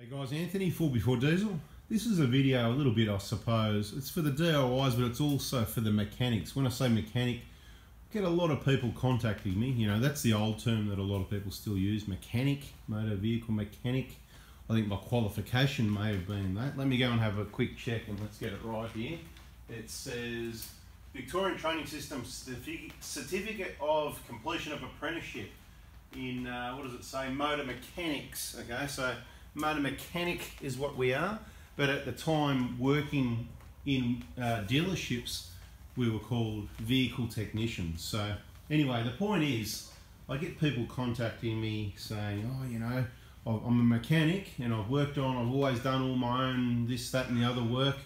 Hey guys, Anthony, 4x4 Diesel. This is a video a little bit, I suppose. It's for the DIYs, but it's also for the mechanics. When I say mechanic, I get a lot of people contacting me. You know, that's the old term that a lot of people still use, mechanic, motor vehicle mechanic. I think my qualification may have been that. Let me go and have a quick check and let's get it right here. It says Victorian Training System Certificate of Completion of Apprenticeship in, what does it say, motor mechanics. Okay, so motor mechanic is what we are, but at the time working in dealerships we were called vehicle technicians. So anyway, the point is I get people contacting me saying, oh, you know, I'm a mechanic and I've always done all my own this, that and the other work,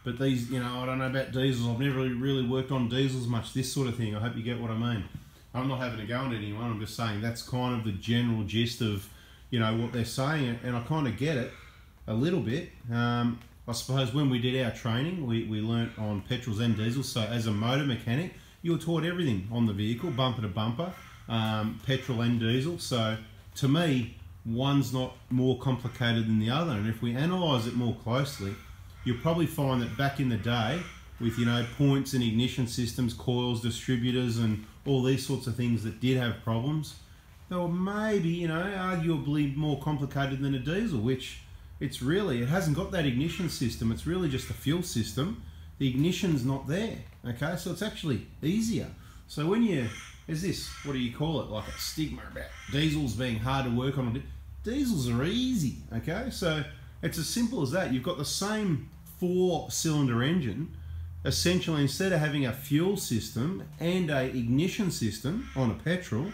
but these, you know, I don't know about diesels, I've never really worked on diesels much, this sort of thing. I hope you get what I mean. I'm not having a go at anyone, I'm just saying that's kind of the general gist of, you know, what they're saying, and I kind of get it a little bit. I suppose when we did our training, we learnt on petrols and diesels. So as a motor mechanic, you were taught everything on the vehicle, bumper to bumper, petrol and diesel. So to me, one's not more complicated than the other. And if we analyse it more closely, you'll probably find that back in the day, with, you know, points and ignition systems, coils, distributors, and all these sorts of things that did have problems, they were maybe, you know, arguably more complicated than a diesel, which it hasn't got that ignition system. It's really just a fuel system. The ignition's not there, okay? So it's actually easier. So when there's this, what do you call it, like a stigma about diesels being hard to work on. Diesels are easy, okay? So it's as simple as that. You've got the same 4-cylinder engine. Essentially, instead of having a fuel system and a ignition system on a petrol,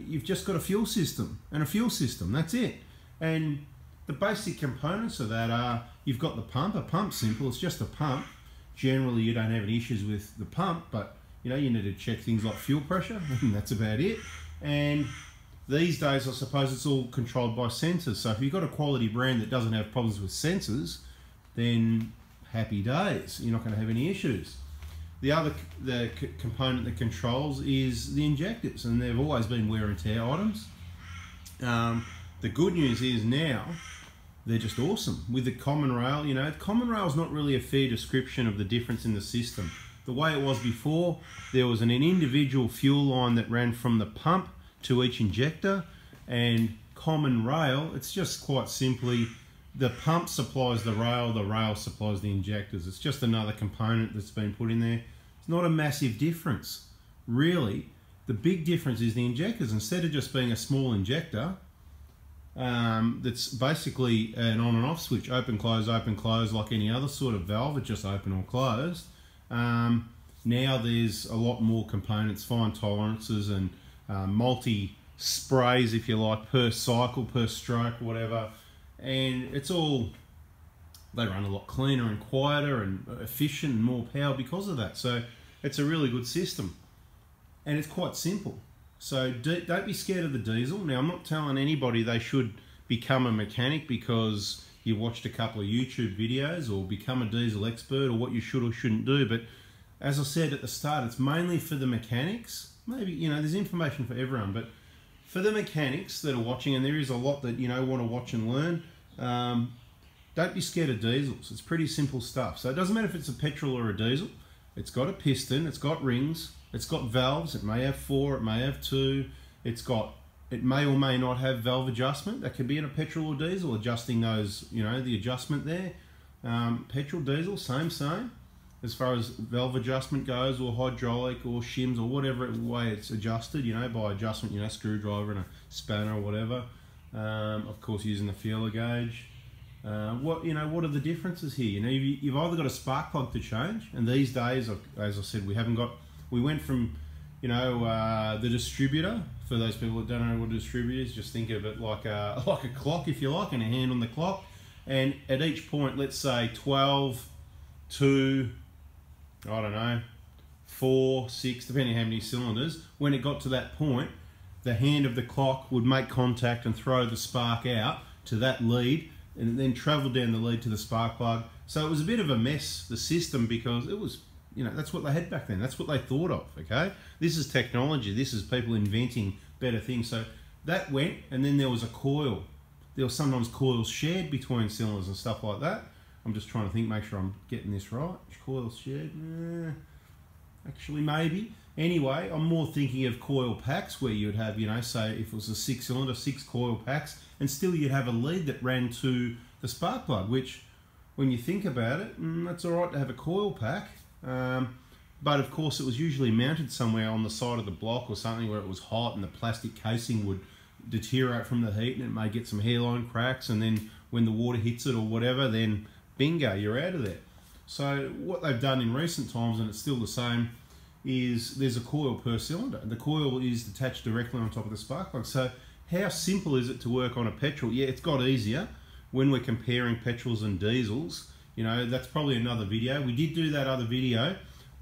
you've just got a fuel system and a fuel system, that's it. And the basic components of that are, you've got the pump. A pump's simple, it's just a pump. Generally you don't have any issues with the pump, but you know, you need to check things like fuel pressure and that's about it. And these days I suppose it's all controlled by sensors, so if you've got a quality brand that doesn't have problems with sensors, then happy days, you're not going to have any issues. The other component that controls is the injectors, and they've always been wear and tear items. The good news is now they're just awesome. With the common rail, you know, common rail is not really a fair description of the difference in the system. The way it was before, there was an individual fuel line that ran from the pump to each injector, and common rail, it's just quite simply the pump supplies the rail supplies the injectors. It's just another component that's been put in there. It's not a massive difference. Really, the big difference is the injectors. Instead of just being a small injector, that's basically an on and off switch, open, close, like any other sort of valve, it's just open or closed. Now there's a lot more components, fine tolerances and multi sprays, if you like, per cycle, per stroke, whatever. And it's all, they run a lot cleaner and quieter and efficient and more power because of that. So it's a really good system and it's quite simple. So don't be scared of the diesel. Now, I'm not telling anybody they should become a mechanic because you watched a couple of YouTube videos or become a diesel expert or what you should or shouldn't do. But as I said at the start, it's mainly for the mechanics. Maybe, you know, there's information for everyone, but for the mechanics that are watching, and there is a lot that, you know, want to watch and learn, don't be scared of diesels. It's pretty simple stuff. So it doesn't matter if it's a petrol or a diesel. It's got a piston, it's got rings, it's got valves. It may have 4, it may have 2. It may or may not have valve adjustment. That could be in a petrol or diesel, adjusting those, you know, the adjustment there. Petrol, diesel, same. As far as valve adjustment goes, or hydraulic or shims or whatever way it's adjusted, you know, by adjustment, you know, screwdriver and a spanner or whatever. Of course, using the feeler gauge. What are the differences here? You know, you've either got a spark plug to change, and these days, as I said, we went from, you know, the distributor. For those people that don't know what a distributor is, just think of it like a clock, if you like, and a hand on the clock. And at each point, let's say 12, 2, I don't know, 4, 6, depending on how many cylinders, when it got to that point, the hand of the clock would make contact and throw the spark out to that lead, and then travel down the lead to the spark plug. So it was a bit of a mess, the system, because it was, you know, that's what they had back then. That's what they thought of, okay? This is technology. This is people inventing better things. So that went, and then there was a coil. There were sometimes coils shared between cylinders and stuff like that. I'm just trying to think, make sure I'm getting this right. Coils shared? Actually, maybe. Anyway, I'm more thinking of coil packs where you'd have, you know, say if it was a 6-cylinder, 6 coil packs, and still you'd have a lead that ran to the spark plug, which, when you think about it, that's all right to have a coil pack. But of course, it was usually mounted somewhere on the side of the block or something where it was hot and the plastic casing would deteriorate from the heat and it may get some hairline cracks, and then when the water hits it or whatever, then bingo, you're out of there. So what they've done in recent times, and it's still the same, is there's a coil per cylinder, and the coil is attached directly on top of the spark plug. So how simple is it to work on a petrol? Yeah, it's got easier when we're comparing petrols and diesels. You know, that's probably another video. We did do that other video,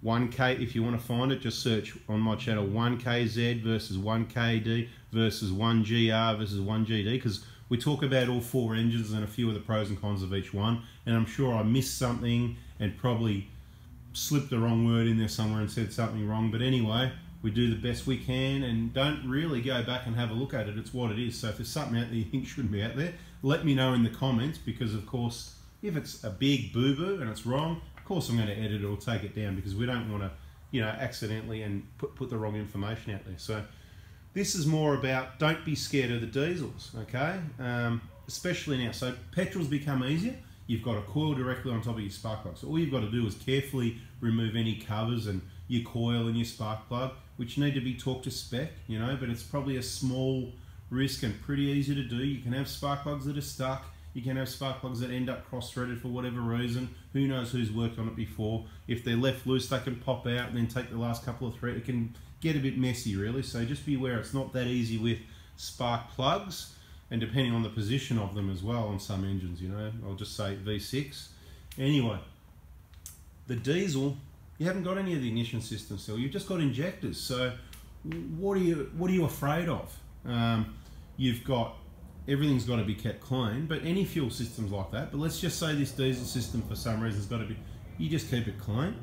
1K, if you want to find it, just search on my channel 1KZ versus 1KD versus 1GR versus 1GD, because we talk about all 4 engines and a few of the pros and cons of each one, and I'm sure I missed something and probably slipped the wrong word in there somewhere and said something wrong. But anyway, we do the best we can and don't really go back and have a look at it. It's what it is. So if there's something out there you think shouldn't be out there, let me know in the comments, because of course, if it's a big boo-boo and it's wrong, of course I'm going to edit it or take it down, because we don't want to, you know, accidentally and put the wrong information out there. So this is more about, don't be scared of the diesels, okay? Especially now. So petrols become easier. You've got a coil directly on top of your spark plug. So all you've got to do is carefully remove any covers and your coil and your spark plug, which need to be torqued to spec, you know, but it's probably a small risk and pretty easy to do. You can have spark plugs that are stuck. You can have spark plugs that end up cross-threaded for whatever reason. Who knows who's worked on it before. If they're left loose, they can pop out and then take the last couple of threads. It can get a bit messy, really. So just be aware it's not that easy with spark plugs, and depending on the position of them as well on some engines, you know. I'll just say V6. Anyway, the diesel, you haven't got any of the ignition system still. You've just got injectors. So what are you afraid of? You've got, everything's got to be kept clean, but any fuel system's like that. But let's just say this diesel system for some reason has got to be, you just keep it clean,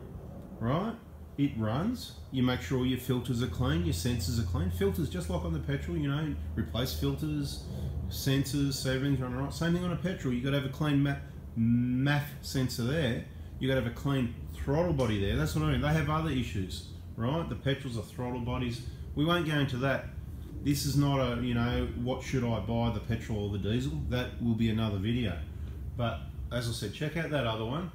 right? It runs, you make sure your filters are clean, your sensors are clean. Filters, just like on the petrol, you know, replace filters, sensors, so everything's running right. Same thing on a petrol, you've got to have a clean MAF sensor there. You've got to have a clean throttle body there. That's what I mean. They have other issues, right? The petrols are throttle bodies. We won't go into that. This is not a, you know, what should I buy, the petrol or the diesel? That will be another video. But as I said, check out that other one.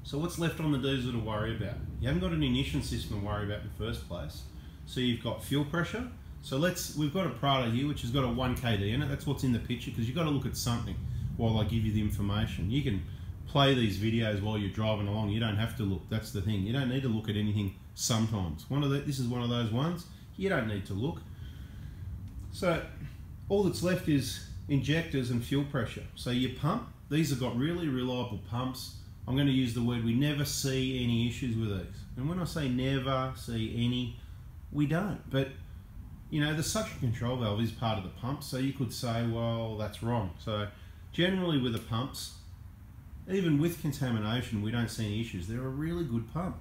So what's left on the diesel to worry about? You haven't got an ignition system to worry about in the first place. So you've got fuel pressure. So we've got a Prado here which has got a 1KD in it. That's what's in the picture, because you've got to look at something while I give you the information. You can play these videos while you're driving along. You don't have to look. That's the thing. You don't need to look at anything sometimes. This is one of those ones. You don't need to look. So all that's left is injectors and fuel pressure. So your pump, these have got really reliable pumps. I'm going to use the word, we never see any issues with these. And when I say never see any, we don't. But, you know, the suction control valve is part of the pump, so you could say, well, that's wrong. So generally with the pumps, even with contamination, we don't see any issues. They're a really good pump.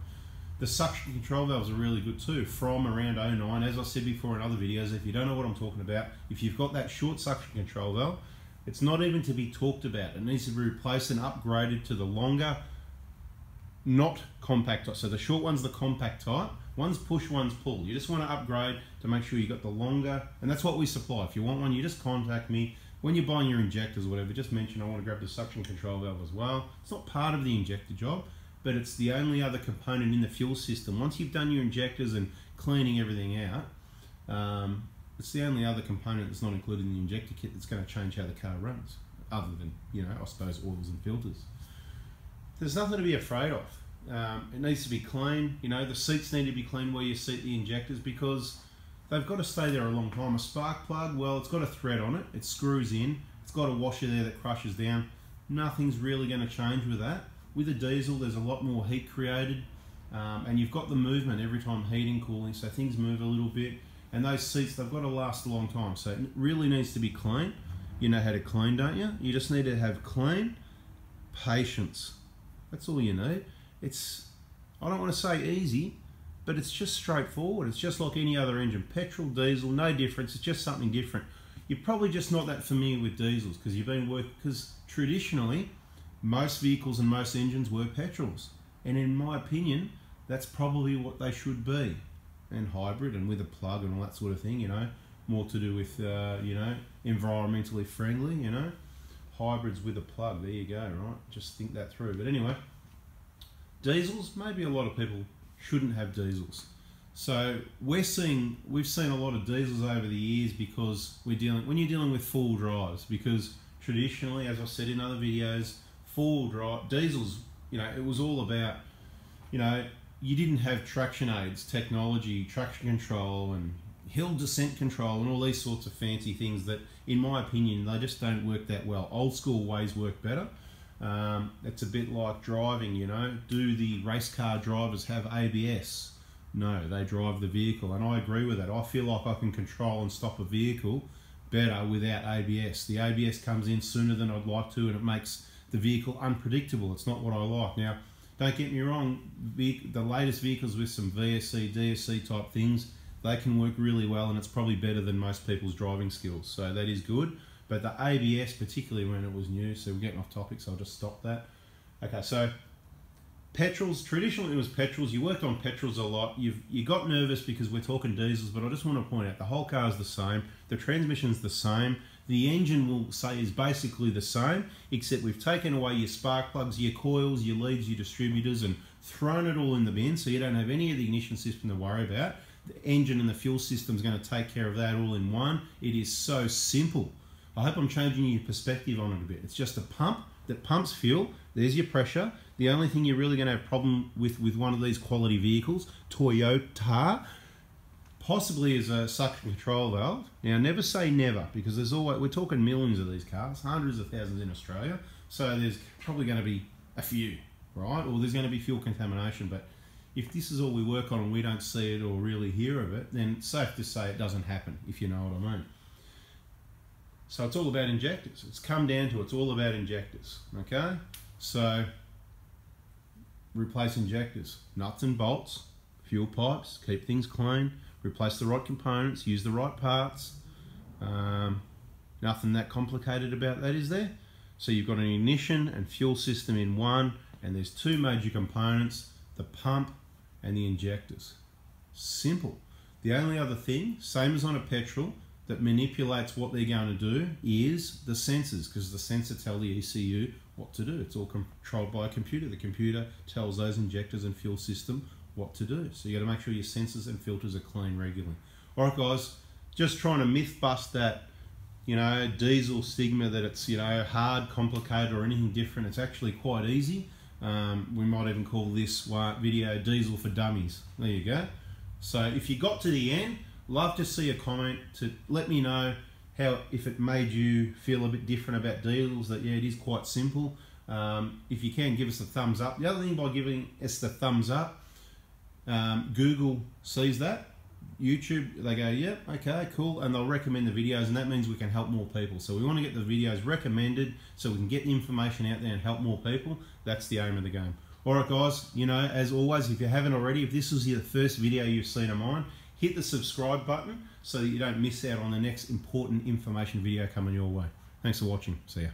The suction control valves are really good too, from around 09. As I said before in other videos, if you don't know what I'm talking about, if you've got that short suction control valve, it's not even to be talked about. It needs to be replaced and upgraded to the longer, not compact type. So the short one's the compact type. One's push, one's pull. You just want to upgrade to make sure you got the longer, and that's what we supply. If you want one, you just contact me. When you're buying your injectors or whatever, just mention I want to grab the suction control valve as well. It's not part of the injector job, but it's the only other component in the fuel system. Once you've done your injectors and cleaning everything out, it's the only other component that's not included in the injector kit that's going to change how the car runs, other than, you know, I suppose oils and filters. There's nothing to be afraid of. It needs to be clean. You know, the seats need to be clean where you seat the injectors, because they've got to stay there a long time. A spark plug, well, it's got a thread on it. It screws in. It's got a washer there that crushes down. Nothing's really going to change with that. With a diesel, there's a lot more heat created, and you've got the movement every time heating, cooling, so things move a little bit. And those seats, they've got to last a long time, so it really needs to be clean. You know how to clean, don't you? You just need to have clean, patience. That's all you need. It's, I don't want to say easy, but it's just straightforward. It's just like any other engine. Petrol, diesel, no difference. It's just something different. you're probably just not that familiar with diesels because you've been because traditionally most vehicles and most engines were petrols, and in my opinion that's probably what they should be, and hybrid and with a plug and all that sort of thing, you know, more to do with you know, environmentally friendly, you know, hybrids with a plug. There you go, right? Just think that through. But anyway, diesels, maybe a lot of people shouldn't have diesels. So we've seen a lot of diesels over the years because when you're dealing with four-wheel drives, because traditionally, as I've said in other videos, four-wheel drive diesels, you know, it was all about, you know, you didn't have traction aids, technology, traction control and hill descent control and all these sorts of fancy things that, in my opinion, they just don't work that well. Old school ways work better. It's a bit like driving, you know. Do the race car drivers have ABS? No, they drive the vehicle, and I agree with that. I feel like I can control and stop a vehicle better without ABS. The ABS comes in sooner than I'd like to, and it makes the vehicle unpredictable. It's not what I like. Now, don't get me wrong, the latest vehicles with some VSC, DSC type things, they can work really well, and it's probably better than most people's driving skills, so that is good. But the ABS, particularly when it was new, so we're getting off topic, so I'll just stop that. Okay, so petrols, traditionally it was petrols. You worked on petrols a lot. You got nervous because we're talking diesels, but I just want to point out the whole car is the same. The transmission's the same. The engine, will say, is basically the same, except we've taken away your spark plugs, your coils, your leads, your distributors, and thrown it all in the bin, so you don't have any of the ignition system to worry about. The engine and the fuel system is going to take care of that all in one. It is so simple. I hope I'm changing your perspective on it a bit. It's just a pump that pumps fuel. There's your pressure. The only thing you're really going to have a problem with one of these quality vehicles, Toyota, possibly is a suction control valve. Now, never say never, because there's always, we're talking millions of these cars, hundreds of thousands in Australia, so there's probably going to be a few, right? Or there's going to be fuel contamination, but if this is all we work on and we don't see it or really hear of it, then it's safe to say it doesn't happen, if you know what I mean. So it's all about injectors. It's come down to it's all about injectors, okay? So replace injectors, nuts and bolts, fuel pipes, keep things clean, replace the right components, use the right parts. Nothing that complicated about that, is there? So you've got an ignition and fuel system in one, and there's two major components, the pump and the injectors. Simple. The only other thing, same as on a petrol, that manipulates what they're going to do is the sensors, because the sensor tell the ECU what to do. It's all controlled by a computer. The computer tells those injectors and fuel system what to do. So you got to make sure your sensors and filters are clean regularly. All right, guys, just trying to myth bust that, you know, diesel stigma that it's, you know, hard, complicated, or anything different. It's actually quite easy. We might even call this video Diesel for Dummies. There you go. So if you got to the end, love to see a comment to let me know how, if it made you feel a bit different about diesels, that yeah, it is quite simple. If you can, give us a thumbs up. The other thing, by giving us the thumbs up, Google sees that, YouTube, they go, yep, okay, cool, and they'll recommend the videos, and that means we can help more people. So we want to get the videos recommended so we can get the information out there and help more people. That's the aim of the game. All right, guys, you know, as always, if you haven't already, if this was your first video you've seen of mine, hit the subscribe button so that you don't miss out on the next important information video coming your way. Thanks for watching. See ya.